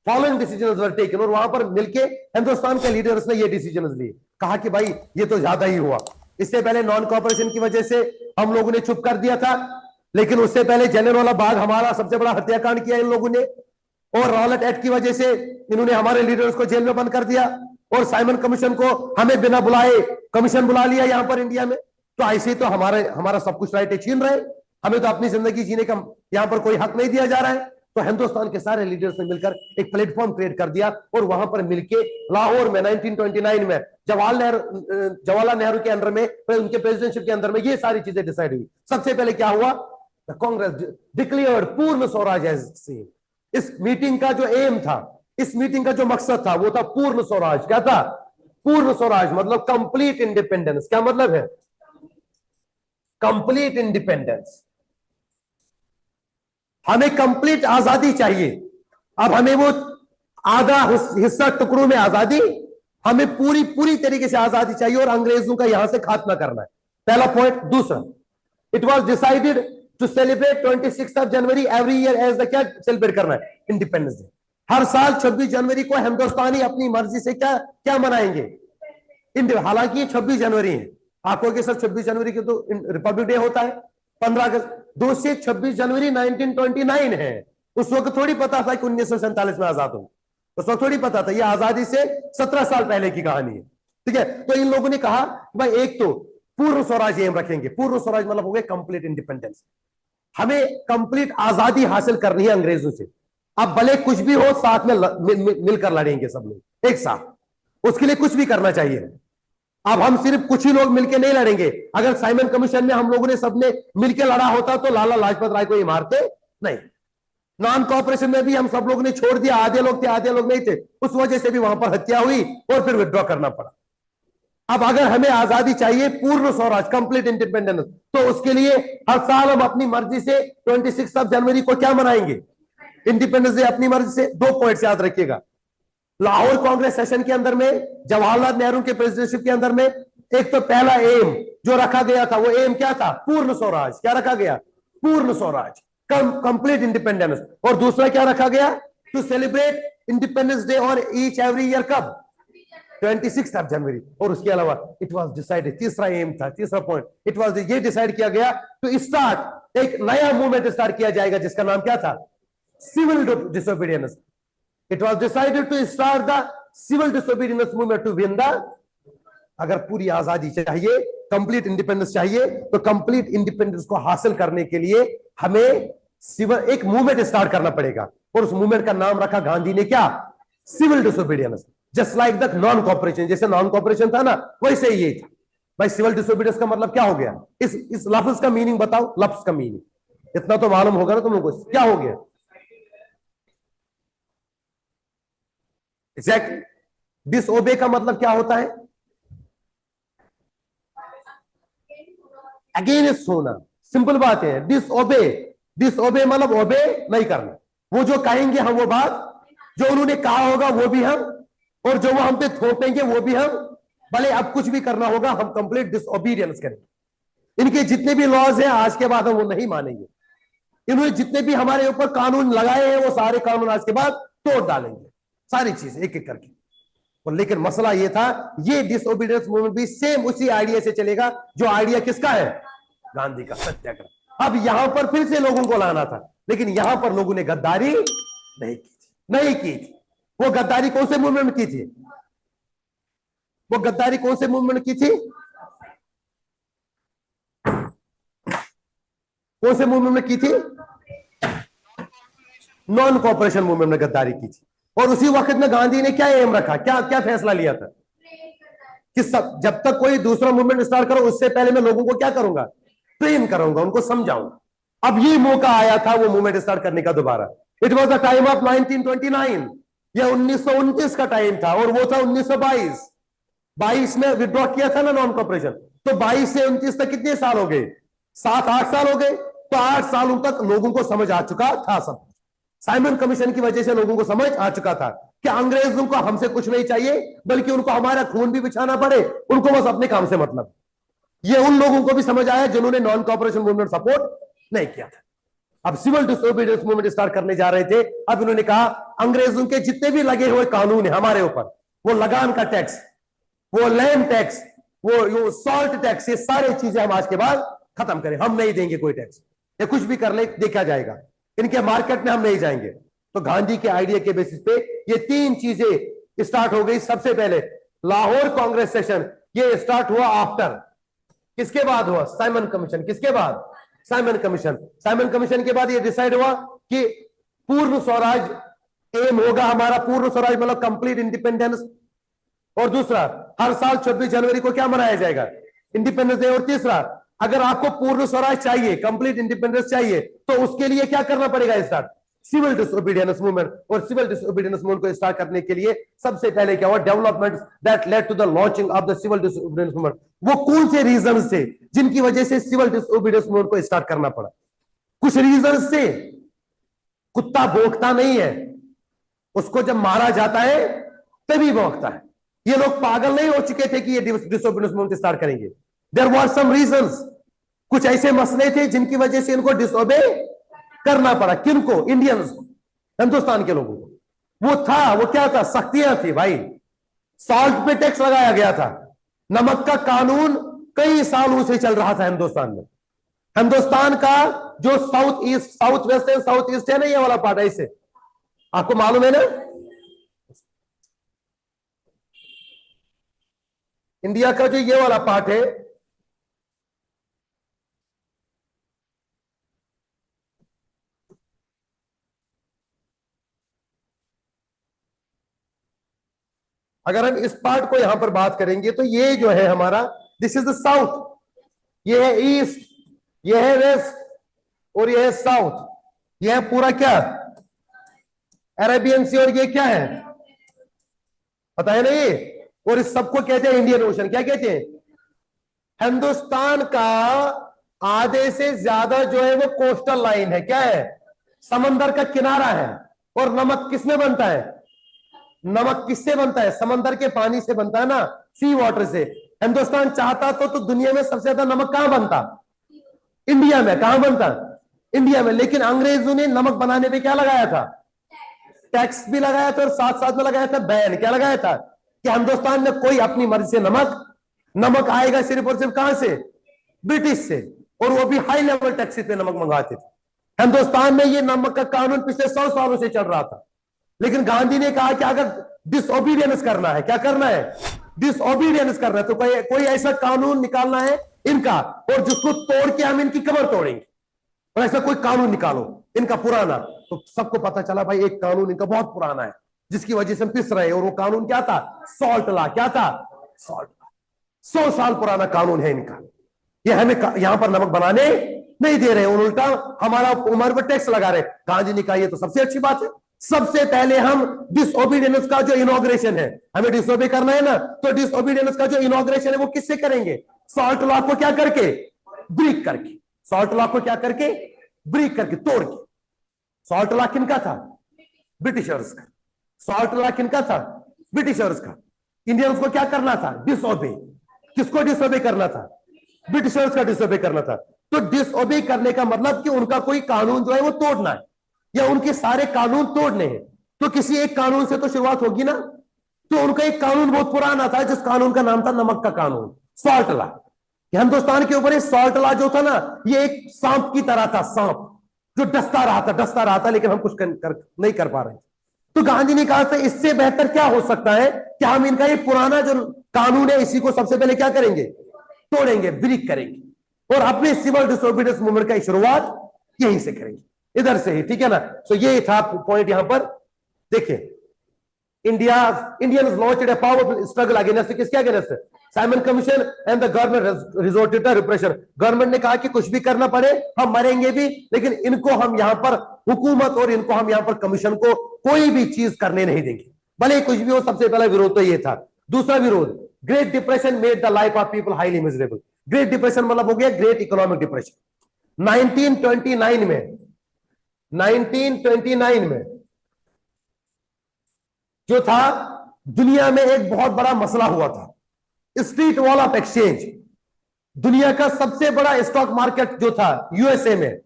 Following decisions were taken. और वहां पर मिलके हिंदुस्तान के लीडर्स ने ये डिसीजंस लिए। कहा कि भाई ये तो ज्यादा ही हुआ। इससे पहले नॉन कॉपरेशन की वजह से हम लोगों ने चुप कर दिया था, लेकिन उससे पहले जलियांवाला बाग हमारा सबसे बड़ा हत्याकांड किया इन लोगों ने, और रॉलेट एक्ट की वजह से इन्होंने हमारे लीडर्स को जेल में बंद कर दिया, और साइमन कमीशन को हमें बिना बुलाए कमीशन बुला लिया यहां पर इंडिया में। तो ऐसे तो हमारा सब कुछ राइट छीन रहे। हमें तो अपनी जिंदगी जीने का यहां पर कोई हक नहीं दिया जा रहा है। तो हिंदुस्तान के सारे लीडर्स ने मिलकर एक प्लेटफॉर्म क्रिएट कर दिया, और वहां पर मिलके लाहौर में 1929 में जवाहरलाल नेहरू के अंडर में, उनके प्रेसिडेंटशिप के अंदर में ये सारी चीजें डिसाइड हुई। सबसे पहले क्या हुआ? कांग्रेस डिक्लेयर्ड पूर्ण स्वराज एज सेम। इस मीटिंग का जो एम था, इस मीटिंग का जो मकसद था वो था पूर्ण स्वराज। क्या था? पूर्ण स्वराज मतलब कंप्लीट इंडिपेंडेंस। क्या मतलब है? Complete independence. हमें कंप्लीट आजादी चाहिए। अब हमें वो आधा हिस्सा टुकड़ों में आजादी, हमें पूरी पूरी तरीके से आजादी चाहिए और अंग्रेजों का यहां से खात्मा करना है। पहला पॉइंट। दूसरा, it was decided to celebrate 26 January every year as the, क्या सेलिब्रेट करना है? Independence day. हर साल 26 जनवरी को हिंदुस्तानी अपनी मर्जी से क्या क्या मनाएंगे? हालांकि ये 26 जनवरी है, आपको के सर 26 जनवरी की तो रिपब्लिक डे होता है 15 अगस्त। 2 से 26 जनवरी 1929 है। उस वक्त थोड़ी पता था कि 1947 में आजाद होंगे, उस वक्त थोड़ी पता था। ये आजादी से 17 साल पहले की कहानी है। ठीक है, तो इन लोगों ने कहा भाई एक तो पूर्ण स्वराज एम रखेंगे। पूर्ण स्वराज मतलब हो गया कंप्लीट इंडिपेंडेंस। हमें कंप्लीट आजादी हासिल करनी है अंग्रेजों से। अब भले कुछ भी हो, साथ में मिलकर लड़ेंगे सब लोग एक साथ। उसके लिए कुछ भी करना चाहिए। अब हम सिर्फ कुछ ही लोग मिलकर नहीं लड़ेंगे। अगर साइमन कमीशन में हम लोगों ने सबने मिलकर लड़ा होता तो लाला लाजपत राय को ये मारते नहीं। नॉन कॉपरेशन में भी हम सब लोगों ने छोड़ दिया, आधे लोग थे आधे लोग नहीं थे, उस वजह से भी वहां पर हत्या हुई और फिर विड्रॉ करना पड़ा। अब अगर हमें आजादी चाहिए, पूर्ण स्वराज, कंप्लीट इंडिपेंडेंस, तो उसके लिए हर साल हम अपनी मर्जी से 26 जनवरी को क्या मनाएंगे? इंडिपेंडेंस डे अपनी मर्जी से। 2 पॉइंट्स याद रखिएगा। लाहौर कांग्रेस सेशन के अंदर में, जवाहरलाल नेहरू के प्रेसिडेंटशिप के अंदर में, एक तो पहला एम जो रखा गया था वो एम क्या था? पूर्ण स्वराज। क्या रखा गया? पूर्ण स्वराज, कंप्लीट इंडिपेंडेंस। और दूसरा क्या रखा गया? टू सेलिब्रेट इंडिपेंडेंस डे और ईच एवरी ईयर। कब? 26 जनवरी। और उसके अलावा इट वाज डिसाइडेड, तीसरा एम था, तीसरा पॉइंट, इट वाज ये डिसाइड किया गया टू स्टार्ट एक नया मूवमेंट स्टार्ट किया जाएगा जिसका नाम क्या था? Civil disobedience. It was decided to start the civil disobedience movement to win the. अगर पूरी आजादी चाहिए, कंप्लीट इंडिपेंडेंस चाहिए, तो कंप्लीट इंडिपेंडेंस को हासिल करने के लिए हमें सिविल एक मूवमेंट स्टार्ट करना पड़ेगा। और उस मूवमेंट का नाम रखा गांधी ने, क्या? Civil disobedience. Just like the non cooperation, जैसे नॉन कॉपरेशन था ना, वैसे ही ये था भाई। सिविल डिसोबीडियंस का मतलब क्या हो गया? इस लफ्ज का मीनिंग बताओ, लफ्ज का मीनिंग इतना तो मालूम होगा ना तुम लोगों को, क्या हो गया एग्जैक्टली? डिसओबे का मतलब क्या होता है? अगेंस्ट होना। सिंपल बात है। डिसओबे, डिसओबे मतलब ओबे नहीं करना। वो जो कहेंगे हम वो बात, जो उन्होंने कहा होगा वो भी हम, और जो वो हम पे थोपेंगे वो भी हम। भले अब कुछ भी करना होगा हम कंप्लीट डिसओबीडियंस करेंगे। इनके जितने भी लॉज हैं आज के बाद हम वो नहीं मानेंगे। इन्होंने जितने भी हमारे ऊपर कानून लगाए हैं वो सारे कानून आज के बाद तोड़ डालेंगे, सारी चीज एक एक करके। और लेकिन मसला ये था, ये डिसओबीडियंस मूवमेंट भी सेम उसी आइडिया से चलेगा जो आइडिया किसका है? गांधी का, सत्याग्रह। अब यहां पर फिर से लोगों को लाना था, लेकिन यहां पर लोगों ने गद्दारी नहीं की थी, नहीं की थी। वो गद्दारी कौन से मूवमेंट में की थी? वो गद्दारी कौन से मूवमेंट की थी? कौन से मूवमेंट में की थी? नॉन कॉपरेशन मूवमेंट में गद्दारी की थी। और उसी वक्त में गांधी ने क्या एम रखा, क्या क्या फैसला लिया था कि जब तक कोई दूसरा मूवमेंट स्टार्ट करो उससे पहले मैं लोगों को क्या करूंगा? ट्रेन करूंगा, उनको समझाऊंगा। अब ये मौका आया था वो मूवमेंट स्टार्ट करने का दोबारा। It was the time of 1929, यह 1929 का टाइम था। और वो था 1922। 22 में विड्रॉ किया था ना नॉन कॉपरेशन, तो 22 से 29 तक कितने साल हो गए? 7-8 साल हो गए। तो 8 सालों तक लोगों को समझ आ चुका था सब। साइमन कमीशन की वजह से लोगों को समझ आ चुका था कि अंग्रेजों को हमसे कुछ नहीं चाहिए, बल्कि उनको हमारा खून भी बिछाना पड़े, उनको बस अपने काम से मतलब। ये उन लोगों को भी समझ आया जिन्होंने नॉन कॉपरेशन मूवमेंट सपोर्ट नहीं किया था। अब सिविल डिसोबीडियंस मूवमेंट स्टार्ट करने जा रहे थे। अब इन्होंने कहा अंग्रेजों के जितने भी लगे हुए कानून है हमारे ऊपर, वो लगान का टैक्स, वो लैंड टैक्स, वो सॉल्ट टैक्स, ये सारी चीजें हम आज के बाद खत्म करें। हम नहीं देंगे कोई टैक्स, ये कुछ भी कर ले देखा जाएगा, इनके मार्केट में हम नहीं जाएंगे। तो गांधी के आइडिया के बेसिस पे ये 3 चीजें स्टार्ट हो गई। सबसे पहले लाहौर कांग्रेस सेशन, ये स्टार्ट हुआ आफ्टर, किसके बाद हुआ? Simon commission. किसके बाद? Simon commission. साइमन कमीशन के बाद ये डिसाइड हुआ कि पूर्ण स्वराज एम होगा हमारा। पूर्ण स्वराज मतलब कंप्लीट इंडिपेंडेंस। और दूसरा, हर साल 26 जनवरी को क्या मनाया जाएगा? Independence day. और तीसरा, अगर आपको पूर्ण स्वराज चाहिए, कंप्लीट इंडिपेंडेंस चाहिए, तो उसके लिए क्या करना पड़ेगा? Start civil disobedience movement. और सिविल डिसोबीडियंस मूवमेंट को स्टार्ट करने के लिए सबसे पहले क्या हुआ, development that led to the launching of the civil disobedience movement. वो कौन से रीजन थे जिनकी वजह से सिविल डिसोबीडियंस मूवमेंट को स्टार्ट करना पड़ा? कुछ रीजन से। कुत्ता भौंकता नहीं है, उसको जब मारा जाता है तभी भौंकता है। ये लोग पागल नहीं हो चुके थे कि ये डिसोबीडियंस मूवमेंट स्टार्ट करेंगे। देयर वर सम रीजंस, कुछ ऐसे मसले थे जिनकी वजह से इनको डिसोबे करना पड़ा। किनको? इंडियंस को, हिंदुस्तान के लोगों को। वो क्या था? सख्तियां थी भाई। सॉल्ट पे टैक्स लगाया गया था। नमक का कानून कई सालों से चल रहा था हिंदुस्तान में। हिंदुस्तान का जो साउथ ईस्ट, साउथ वेस्ट है, साउथ ईस्ट है ना, ये वाला पार्ट है, इसे आपको मालूम है ना, इंडिया का जो ये वाला पार्ट है, अगर हम इस पार्ट को यहां पर बात करेंगे तो ये जो है हमारा, दिस इज द साउथ, ये है ईस्ट, ये है वेस्ट और ये है साउथ। ये है पूरा क्या, अरेबियन सी, और ये क्या है पता है ना ये, और इस सबको कहते हैं इंडियन ओशन। क्या कहते हैं? हिंदुस्तान का आधे से ज्यादा जो है वो कोस्टल लाइन है। क्या है? समंदर का किनारा है। और नमक किसमें बनता है? नमक किससे बनता है? समंदर के पानी से बनता है ना, सी वाटर से। हिंदुस्तान चाहता तो दुनिया में सबसे ज्यादा नमक कहां बनता? इंडिया में। कहां बनता? इंडिया में। लेकिन अंग्रेजों ने नमक बनाने पे क्या लगाया था? टैक्स भी लगाया था, और साथ साथ में लगाया था बैन। क्या लगाया था? कि हिंदुस्तान में कोई अपनी मर्जी से नमक आएगा सिर्फ और सिर्फ कहां से? ब्रिटिश से। और वो भी हाई लेवल टैक्सेस पे नमक मंगाते थे। हिंदुस्तान में ये नमक का कानून पिछले 100 सालों से चल रहा था। लेकिन गांधी ने कहा कि अगर डिसओबीडियंस करना है, क्या करना है? डिसओबीडियंस करना है, तो कोई ऐसा कानून निकालना है इनका, और जिसको तोड़ के हम इनकी कमर तोड़ेंगे। और ऐसा कोई कानून निकालो इनका पुराना। तो सबको पता चला भाई एक कानून इनका बहुत पुराना है जिसकी वजह से हम पिस रहे हैं। और वो कानून क्या था? Salt law. क्या था? Salt law. 100 साल पुराना कानून है इनका। ये हमें यहां पर नमक बनाने नहीं दे रहे, उल्टा हमारा उम्र पर टैक्स लगा रहे। गांधी ने कहा ये तो सबसे अच्छी बात है, सबसे पहले हम डिसओबीडियंस का जो इनॉग्रेशन है, हमें डिसओबे करना है ना, तो डिसओबीडियंस का जो इनॉग्रेशन है वो किससे करेंगे? सॉल्ट लॉ को क्या करके? ब्रेक करके। सॉल्ट लॉ को क्या करके? ब्रेक करके, तोड़ के। सॉल्ट लॉ किनका था? ब्रिटिशर्स का। सॉल्ट लॉ किनका था? ब्रिटिशर्स का। इंडियंस को क्या करना था? डिसओबे। किसको डिसओबे करना था? ब्रिटिशर्स का डिसओबे करना था। तो डिसओबे करने का मतलब कि उनका कोई कानून जो है वो तोड़ना है, या उनके सारे कानून तोड़ने हैं। तो किसी एक कानून से तो शुरुआत होगी ना। तो उनका एक कानून बहुत पुराना था, जिस कानून का नाम था नमक का कानून, सॉल्ट लॉ। हिंदुस्तान के ऊपर सॉल्ट लॉ जो था ना, ये एक सांप की तरह था, सांप जो डसता रहा था, लेकिन हम कुछ नहीं कर पा रहे। तो गांधी ने कहा था इससे बेहतर क्या हो सकता है कि हम इनका ये पुराना जो कानून है इसी को सबसे पहले क्या करेंगे? तोड़ेंगे, ब्रेक करेंगे, और अपने सिविल डिसोबीडियंस मूवमेंट की शुरुआत यहीं से करेंगे, इधर से ही। ठीक है ना? तो ये था पॉइंट यहां पर। देखिए, Indians launched a powerful struggle against, किसके against? Simon commission and the government resorted to repression. Government ने कहा कि कुछ भी करना पड़े, हम मरेंगे भी, लेकिन इनको हम यहां पर हुकूमत और इनको हम यहां पर कमीशन को कोई भी चीज करने नहीं देंगे, भले कुछ भी हो। सबसे पहला विरोध तो ये था। दूसरा विरोध, great depression made the life of people highly miserable. Great depression मतलब हो गया ग्रेट इकोनॉमिक डिप्रेशन। 1929 में जो था, दुनिया में एक बहुत बड़ा मसला हुआ था, स्ट्रीट वॉल ऑफ एक्सचेंज। दुनिया का सबसे बड़ा स्टॉक मार्केट जो था यूएसए में,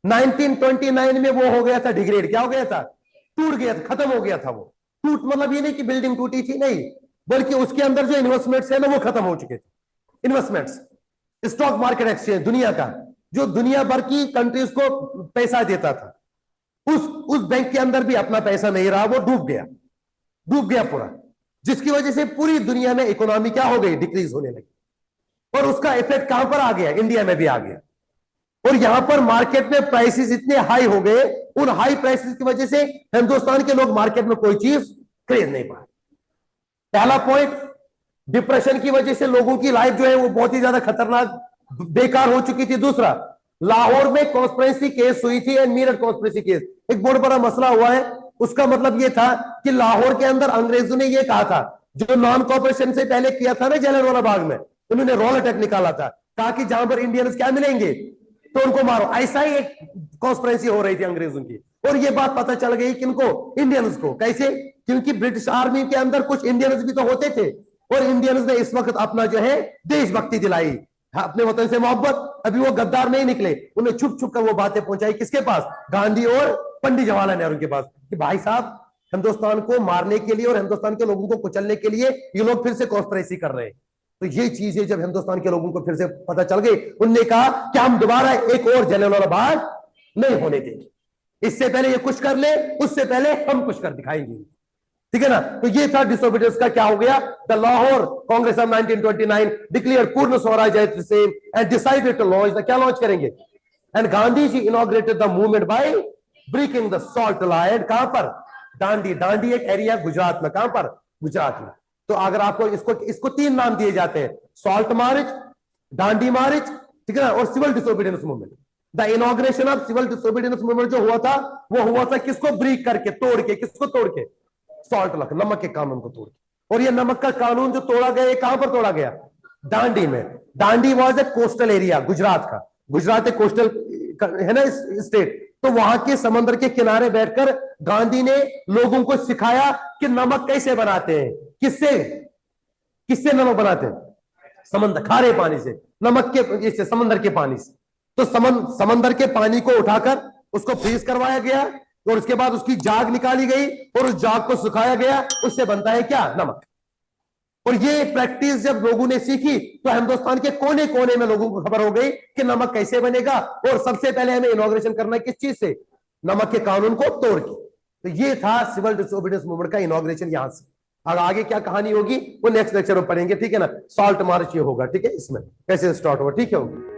1929 में वो हो गया था डिग्रेड। क्या हो गया था? टूट गया था, खत्म हो गया था। वो टूट मतलब ये नहीं कि बिल्डिंग टूटी थी, नहीं, बल्कि उसके अंदर जो इन्वेस्टमेंट्स है ना वो खत्म हो चुके थे। इन्वेस्टमेंट्स, स्टॉक मार्केट एक्सचेंज दुनिया का, जो दुनिया भर की कंट्रीज को पैसा देता था, उस बैंक के अंदर भी अपना पैसा नहीं रहा, वो डूब गया पूरा, जिसकी वजह से पूरी दुनिया में इकोनॉमी क्या हो गई? डिक्रीज होने लगी। और उसका इफेक्ट कहां पर आ गया? इंडिया में भी आ गया। और यहां पर मार्केट में प्राइसेस इतने हाई हो गए, उन हाई प्राइसेस की वजह से हिंदुस्तान के लोग मार्केट में कोई चीज खरीद नहीं पाए। पहला पॉइंट, डिप्रेशन की वजह से लोगों की लाइफ जो है वो बहुत ही ज्यादा खतरनाक, बेकार हो चुकी थी। दूसरा, लाहौर में कॉन्स्पिरेसी केस हुई थी एंड मीरठ कॉन्स्पिरेसी केस, एक बहुत बड़ा मसला हुआ है। उसका मतलब ये था कि लाहौर के अंदर अंग्रेजों ने ये कहा था, जो नॉन कॉपरेशन से पहले किया था ना जलियांवाला बाग में, उन्होंने रोल अटैक निकाला था, कहा कि जहां पर इंडियंस क्या मिलेंगे तो उनको मारो। ऐसा ही एक कॉन्स्पिरेसी हो रही थी अंग्रेजों की, और ये बात पता चल गई किनको, इंडियंस को। कैसे? क्योंकि ब्रिटिश आर्मी के अंदर कुछ इंडियंस भी तो होते थे, और इंडियंस ने इस वक्त अपना जो है देशभक्ति दिलाई, अपने वतन से मोहब्बत। अभी वो गद्दार नहीं निकले, उन्हें छुप छुप कर वो बातें पहुंचाई किसके पास? गांधी और पंडित जवाहरलाल नेहरू के पास, कि भाई साहब हिंदुस्तान को मारने के लिए और हिंदुस्तान के लोगों को कुचलने के लिए ये लोग फिर से कॉन्स्पिरेसी कर रहे हैं। तो ये चीजें जब हिंदुस्तान के लोगों को फिर से पता चल गई, उनने कहा कि हम दोबारा एक और जलियांवाला बाग नहीं होने देंगे, इससे पहले ये कुछ कर ले, उससे पहले हम कुछ कर दिखाएंगे। ठीक है ना? तो ये था डिसोबीडियंस का क्या हो गया। The Lahore Congress of 1929 declare purna swaraj and decided to launch the, क्या लॉन्च करेंगे? And Gandhi ji inaugurated the movement by breaking the salt law. कहां पर? दांडी। दांडी एक एरिया गुजरात में, कहां पर? गुजरात में। तो अगर आपको इसको 3 नाम दिए जाते हैं, सॉल्ट मार्च, दांडी मार्च, ठीक है ना, और civil disobedience movement. The inauguration of civil disobedience movement जो हुआ था, वो हुआ था किसको ब्रेक करके, तोड़ के? किसको तोड़ के? सॉल्ट लॉ, नमक के कानून को तोड़ के। और ये नमक का कानून जो तोड़ा गया, ये कहां पर तोड़ा गया? दांडी में। Dandi was a coastal area, Gujarat का। गुजरात एक कोस्टल है ना स्टेट, तो वहां के समंदर के किनारे बैठकर गांधी ने लोगों को सिखाया कि नमक कैसे बनाते हैं। किससे नमक बनाते हैं? समंदर, खारे पानी से, नमक के इससे, समंदर के पानी से। तो समंदर के पानी को उठाकर उसको फ्रीज करवाया गया, और उसके बाद उसकी जाग निकाली गई और उस जाग को सुखाया गया, उससे बनता है क्या? नमक। और ये प्रैक्टिस जब लोगों ने सीखी तो हिंदुस्तान के कोने कोने में लोगों को खबर हो गई कि नमक कैसे बनेगा, और सबसे पहले हमें इनॉग्रेशन करना है किस चीज से? नमक के कानून को तोड़ के। तो ये था सिविल डिसोबीडियंस मूवमेंट का इनॉग्रेशन यहां से। अब आगे क्या कहानी होगी वो नेक्स्ट लेक्चर में पढ़ेंगे, ठीक है ना। सॉल्ट मार्च ये होगा, ठीक है, इसमें कैसे स्टार्ट हुआ, ठीक है होगी।